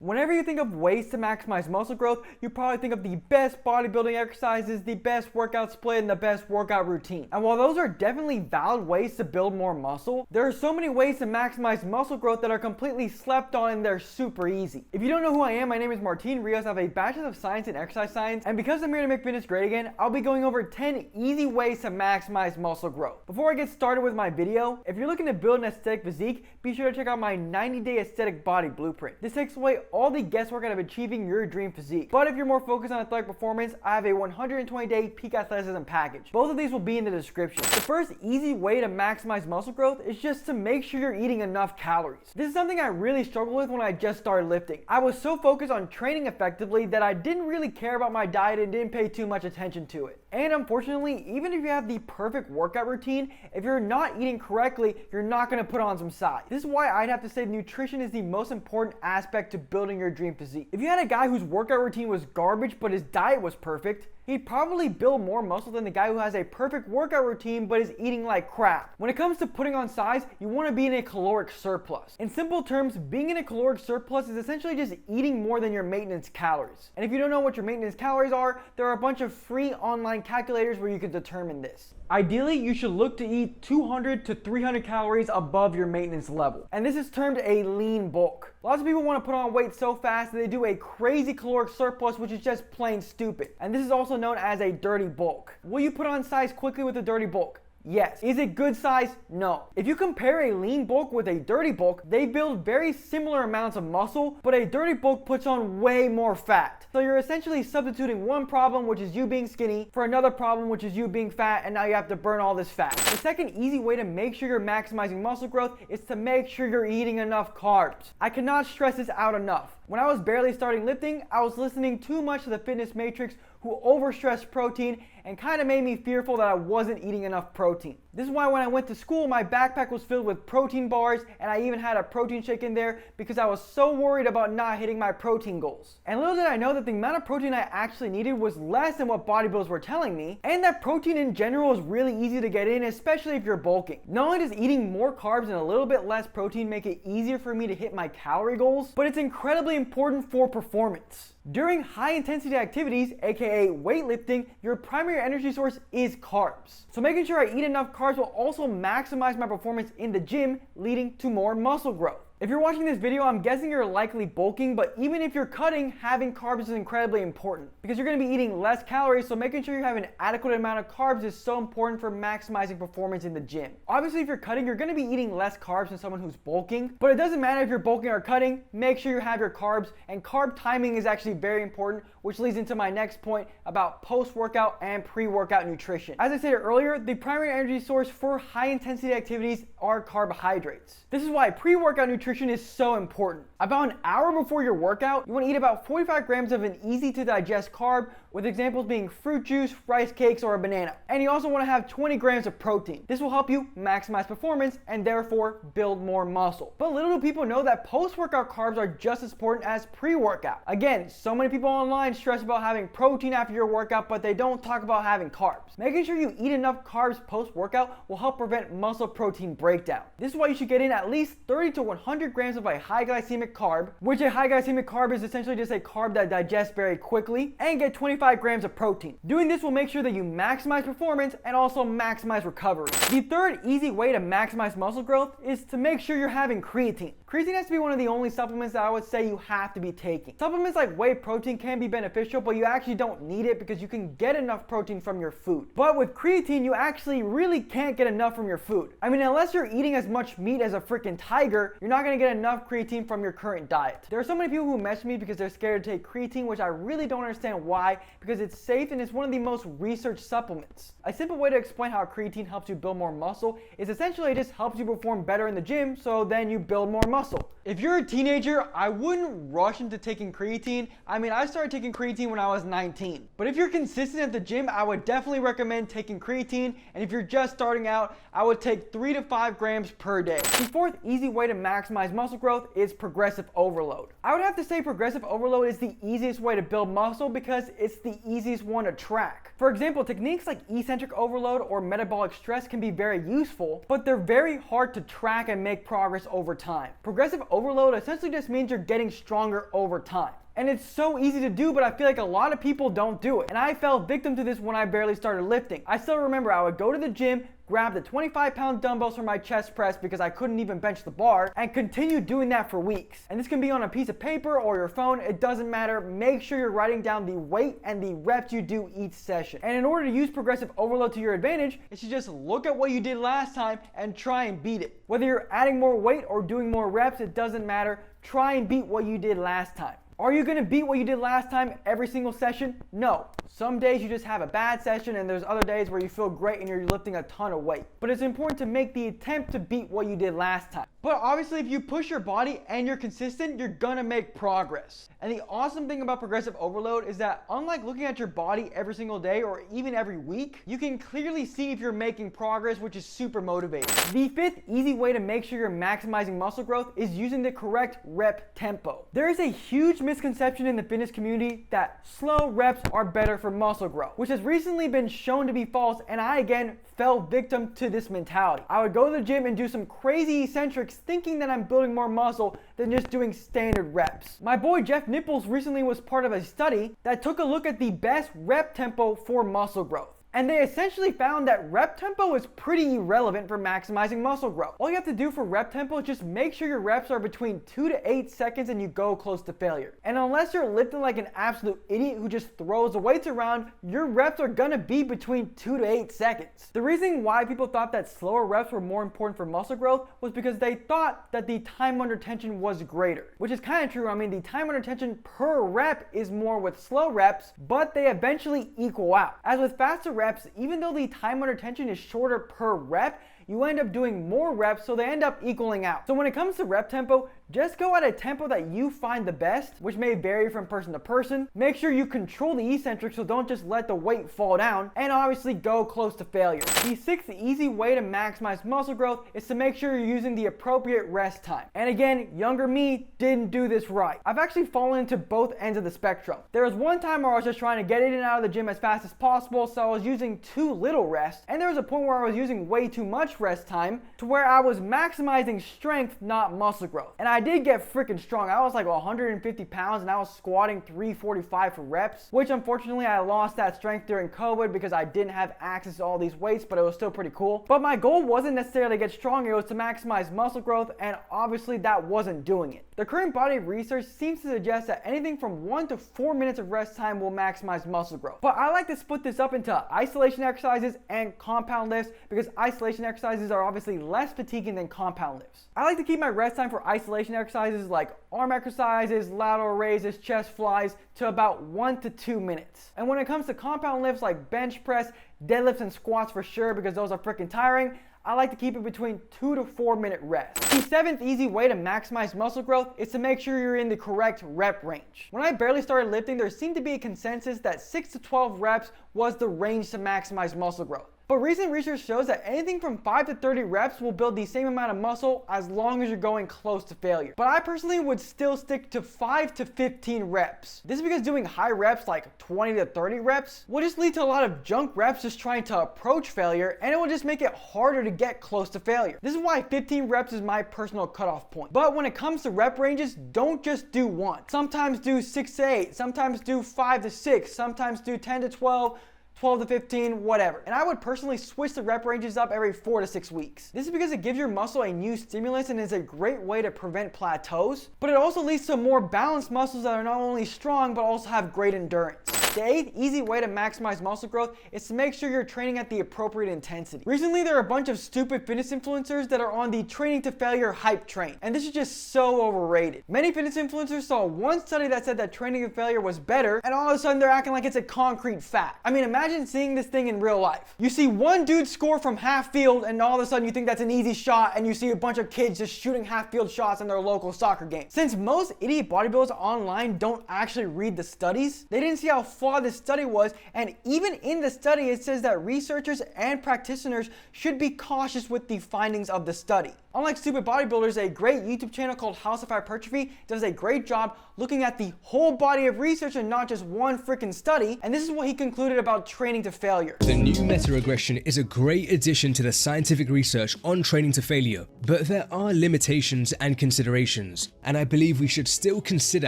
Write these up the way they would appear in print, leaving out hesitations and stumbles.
Whenever you think of ways to maximize muscle growth, you probably think of the best bodybuilding exercises, the best workout split, and the best workout routine. And while those are definitely valid ways to build more muscle, there are so many ways to maximize muscle growth that are completely slept on and they're super easy. If you don't know who I am, my name is Rios. I have a Bachelor of Science in Exercise Science, and because I'm here to make fitness great again, I'll be going over 10 easy ways to maximize muscle growth. Before I get started with my video, if you're looking to build an aesthetic physique, be sure to check out my 90-day aesthetic body blueprint. This takes away all the guesswork out of achieving your dream physique. But if you're more focused on athletic performance, I have a 120-day peak athleticism package. Both of these will be in the description. The first easy way to maximize muscle growth is just to make sure you're eating enough calories. This is something I really struggled with when I just started lifting. I was so focused on training effectively that I didn't really care about my diet and didn't pay too much attention to it. And unfortunately, even if you have the perfect workout routine, if you're not eating correctly, you're not going to put on some size. This is why I'd have to say nutrition is the most important aspect to building your dream physique. If you had a guy whose workout routine was garbage but his diet was perfect, he'd probably build more muscle than the guy who has a perfect workout routine but is eating like crap. When it comes to putting on size, you want to be in a caloric surplus. In simple terms, being in a caloric surplus is essentially just eating more than your maintenance calories. And if you don't know what your maintenance calories are, there are a bunch of free online calculators where you can determine this. Ideally, you should look to eat 200 to 300 calories above your maintenance level. And this is termed a lean bulk. Lots of people want to put on weight so fast that they do a crazy caloric surplus, which is just plain stupid. And this is also known as a dirty bulk. Will you put on size quickly with a dirty bulk? Yes. Is it good size? No. If you compare a lean bulk with a dirty bulk, they build very similar amounts of muscle, but a dirty bulk puts on way more fat. So you're essentially substituting one problem, which is you being skinny, for another problem, which is you being fat, and now you have to burn all this fat. The second easy way to make sure you're maximizing muscle growth is to make sure you're eating enough carbs. I cannot stress this out enough. When I was barely starting lifting, I was listening too much to the fitness matrix who overstressed protein and kind of made me fearful that I wasn't eating enough protein. This is why when I went to school, my backpack was filled with protein bars and I even had a protein shake in there because I was so worried about not hitting my protein goals. And little did I know that the amount of protein I actually needed was less than what bodybuilders were telling me, and that protein in general is really easy to get in, especially if you're bulking. Not only does eating more carbs and a little bit less protein make it easier for me to hit my calorie goals, but it's incredibly important for performance. During high intensity activities, aka weightlifting, your primary energy source is carbs. So making sure I eat enough carbs will also maximize my performance in the gym, leading to more muscle growth. If you're watching this video, I'm guessing you're likely bulking, but even if you're cutting, having carbs is incredibly important because you're going to be eating less calories, so making sure you have an adequate amount of carbs is so important for maximizing performance in the gym. Obviously, if you're cutting, you're going to be eating less carbs than someone who's bulking, but it doesn't matter if you're bulking or cutting, make sure you have your carbs, and carb timing is actually very important, which leads into my next point about post-workout and pre-workout nutrition. As I said earlier, the primary energy source for high-intensity activities are carbohydrates. This is why pre-workout nutrition is so important. About an hour before your workout, you want to eat about 45 grams of an easy to digest carb, with examples being fruit juice, rice cakes, or a banana. And you also want to have 20 grams of protein. This will help you maximize performance and therefore build more muscle. But little do people know that post-workout carbs are just as important as pre-workout. Again, so many people online stress about having protein after your workout, but they don't talk about having carbs. Making sure you eat enough carbs post-workout will help prevent muscle protein breakdown. This is why you should get in at least 30 to 100 grams of a high glycemic carb, which a high glycemic carb is essentially just a carb that digests very quickly, and get 25 grams of protein. Doing this will make sure that you maximize performance and also maximize recovery. The third easy way to maximize muscle growth is to make sure you're having creatine. Creatine has to be one of the only supplements that I would say you have to be taking. Supplements like whey protein can be beneficial, but you actually don't need it because you can get enough protein from your food. But with creatine, you actually really can't get enough from your food. I mean, unless you're eating as much meat as a freaking tiger, you're not going to get enough creatine from your current diet. There are so many people who message me because they're scared to take creatine, which I really don't understand why, because it's safe and it's one of the most researched supplements. A simple way to explain how creatine helps you build more muscle is essentially it just helps you perform better in the gym, so then you build more muscle. If you're a teenager, I wouldn't rush into taking creatine. I mean, I started taking creatine when I was 19. But if you're consistent at the gym, I would definitely recommend taking creatine. And if you're just starting out, I would take 3 to 5 grams per day. The fourth easy way to maximize muscle growth is progressive overload. I would have to say progressive overload is the easiest way to build muscle because it's the easiest one to track. For example, techniques like eccentric overload or metabolic stress can be very useful, but they're very hard to track and make progress over time. Progressive overload essentially just means you're getting stronger over time. And it's so easy to do, but I feel like a lot of people don't do it. And I fell victim to this when I barely started lifting. I still remember I would go to the gym, grab the 25-pound dumbbells for my chest press because I couldn't even bench the bar, and continue doing that for weeks. And this can be on a piece of paper or your phone, it doesn't matter. Make sure you're writing down the weight and the reps you do each session. And in order to use progressive overload to your advantage, you should just look at what you did last time and try and beat it. Whether you're adding more weight or doing more reps, it doesn't matter. Try and beat what you did last time. Are you going to beat what you did last time every single session? No. Some days you just have a bad session and there's other days where you feel great and you're lifting a ton of weight. But it's important to make the attempt to beat what you did last time. But obviously if you push your body and you're consistent, you're gonna make progress. And the awesome thing about progressive overload is that unlike looking at your body every single day or even every week, you can clearly see if you're making progress, which is super motivating. The fifth easy way to make sure you're maximizing muscle growth is using the correct rep tempo. There is a huge misconception in the fitness community that slow reps are better for muscle growth, which has recently been shown to be false, and I again fell victim to this mentality. I would go to the gym and do some crazy eccentrics thinking that I'm building more muscle than just doing standard reps. My boy Jeff Nipples recently was part of a study that took a look at the best rep tempo for muscle growth. And they essentially found that rep tempo is pretty irrelevant for maximizing muscle growth. All you have to do for rep tempo is just make sure your reps are between 2 to 8 seconds and you go close to failure. And unless you're lifting like an absolute idiot who just throws the weights around, your reps are gonna be between 2 to 8 seconds. The reason why people thought that slower reps were more important for muscle growth was because they thought that the time under tension was greater, which is kind of true. I mean, the time under tension per rep is more with slow reps, but they eventually equal out. As with faster reps, even though the time under tension is shorter per rep, you end up doing more reps, so they end up equaling out. So when it comes to rep tempo, just go at a tempo that you find the best, which may vary from person to person. Make sure you control the eccentric, so don't just let the weight fall down, and obviously go close to failure. The sixth easy way to maximize muscle growth is to make sure you're using the appropriate rest time. And again, younger me didn't do this right. I've actually fallen into both ends of the spectrum. There was one time where I was just trying to get in and out of the gym as fast as possible, so I was using too little rest, and there was a point where I was using way too much rest time to where I was maximizing strength, not muscle growth. And I did get freaking strong. I was like 150 pounds and I was squatting 345 for reps, which unfortunately I lost that strength during COVID because I didn't have access to all these weights, but it was still pretty cool. But my goal wasn't necessarily to get stronger, it was to maximize muscle growth, and obviously that wasn't doing it. The current body of research seems to suggest that anything from 1 to 4 minutes of rest time will maximize muscle growth. But I like to split this up into isolation exercises and compound lifts because isolation exercises are obviously less fatiguing than compound lifts. I like to keep my rest time for isolation exercises like arm exercises, lateral raises, chest flies to about 1 to 2 minutes. And when it comes to compound lifts like bench press, deadlifts, and squats for sure because those are freaking tiring, I like to keep it between 2 to 4 minute rest. The seventh easy way to maximize muscle growth is to make sure you're in the correct rep range. When I barely started lifting, there seemed to be a consensus that 6 to 12 reps was the range to maximize muscle growth. But recent research shows that anything from 5 to 30 reps will build the same amount of muscle as long as you're going close to failure. But I personally would still stick to 5 to 15 reps. This is because doing high reps like 20 to 30 reps will just lead to a lot of junk reps just trying to approach failure, and it will just make it harder to get close to failure. This is why 15 reps is my personal cutoff point. But when it comes to rep ranges, don't just do one. Sometimes do 6 to 8, sometimes do 5 to 6, sometimes do 10 to 12, 12 to 15, whatever. And I would personally switch the rep ranges up every 4 to 6 weeks. This is because it gives your muscle a new stimulus and is a great way to prevent plateaus, but it also leads to more balanced muscles that are not only strong, but also have great endurance. The eighth easy way to maximize muscle growth is to make sure you're training at the appropriate intensity. Recently, there are a bunch of stupid fitness influencers that are on the training to failure hype train, and this is just so overrated. Many fitness influencers saw one study that said that training to failure was better, and all of a sudden they're acting like it's a concrete fact. I mean, imagine seeing this thing in real life. You see one dude score from half field, and all of a sudden you think that's an easy shot, and you see a bunch of kids just shooting half field shots in their local soccer game. Since most idiot bodybuilders online don't actually read the studies, they didn't see how flawed this study was, and even in the study it says that researchers and practitioners should be cautious with the findings of the study. Unlike stupid bodybuilders, a great YouTube channel called House of Hypertrophy does a great job looking at the whole body of research and not just one freaking study, and this is what he concluded about training to failure. The new meta-regression is a great addition to the scientific research on training to failure, but there are limitations and considerations, and I believe we should still consider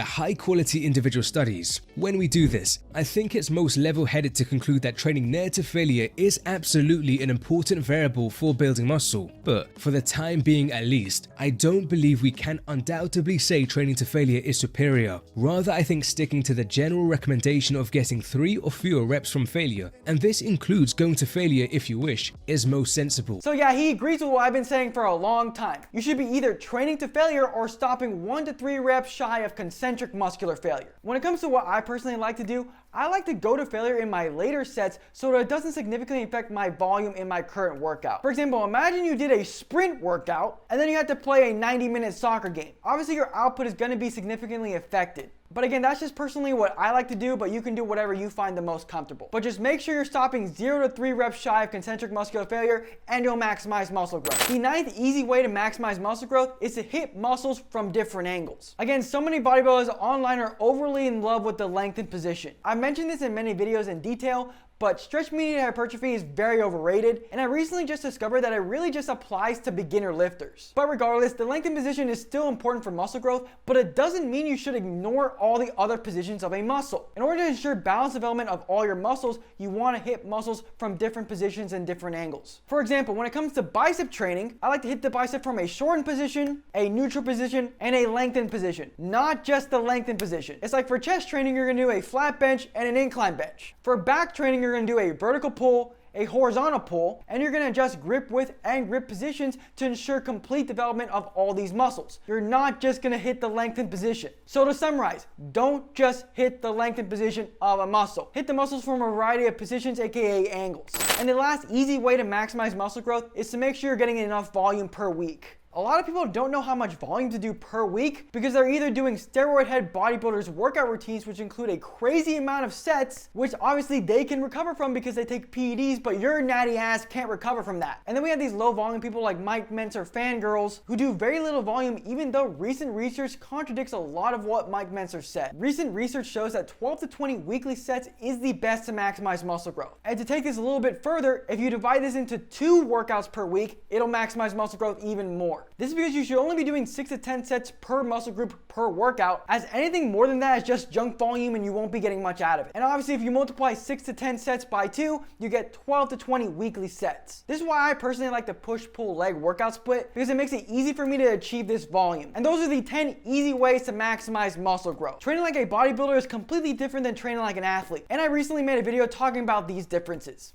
high-quality individual studies. When we do this, I think it's most level-headed to conclude that training near to failure is absolutely an important variable for building muscle, but for the time being at least, I don't believe we can undoubtedly say training to failure is superior. Rather, I think sticking to the general recommendation of getting 3 or fewer reps from failure, and this includes going to failure if you wish, is most sensible. So yeah, he agrees with what I've been saying for a long time. You should be either training to failure or stopping 1 to 3 reps shy of concentric muscular failure. When it comes to what I personally like to do, I like to go to failure in my later sets so that it doesn't significantly affect my volume in my current workout. For example, imagine you did a sprint workout and then you had to play a 90-minute soccer game. Obviously, your output is going to be significantly affected. But again, that's just personally what I like to do, but you can do whatever you find the most comfortable. But just make sure you're stopping 0 to 3 reps shy of concentric muscular failure and you'll maximize muscle growth. The 9th easy way to maximize muscle growth is to hit muscles from different angles. Again, so many bodybuilders online are overly in love with the lengthened position. I've mentioned this in many videos in detail, but stretch-mediated hypertrophy is very overrated, and I recently just discovered that it really just applies to beginner lifters. But regardless, the lengthened position is still important for muscle growth, but it doesn't mean you should ignore all the other positions of a muscle. In order to ensure balanced development of all your muscles, you want to hit muscles from different positions and different angles. For example, when it comes to bicep training, I like to hit the bicep from a shortened position, a neutral position, and a lengthened position, not just the lengthened position. It's like for chest training, you're going to do a flat bench and an incline bench. For back training, you're going to do a vertical pull, a horizontal pull, and you're going to adjust grip width and grip positions to ensure complete development of all these muscles. You're not just going to hit the lengthened position. So to summarize, don't just hit the lengthened position of a muscle. Hit the muscles from a variety of positions, aka angles. And the last easy way to maximize muscle growth is to make sure you're getting enough volume per week. A lot of people don't know how much volume to do per week because they're either doing steroid head bodybuilders workout routines, which include a crazy amount of sets, which obviously they can recover from because they take PEDs, but your natty ass can't recover from that. And then we have these low volume people like Mike Mentzer fangirls who do very little volume, even though recent research contradicts a lot of what Mike Mentzer said. Recent research shows that 12 to 20 weekly sets is the best to maximize muscle growth. And to take this a little bit further, if you divide this into 2 workouts per week, it'll maximize muscle growth even more. This is because you should only be doing 6 to 10 sets per muscle group per workout, as anything more than that is just junk volume and you won't be getting much out of it. And obviously, if you multiply 6 to 10 sets by 2, you get 12 to 20 weekly sets. This is why I personally like the push-pull leg workout split, because it makes it easy for me to achieve this volume. And those are the 10 easy ways to maximize muscle growth. Training like a bodybuilder is completely different than training like an athlete, and I recently made a video talking about these differences.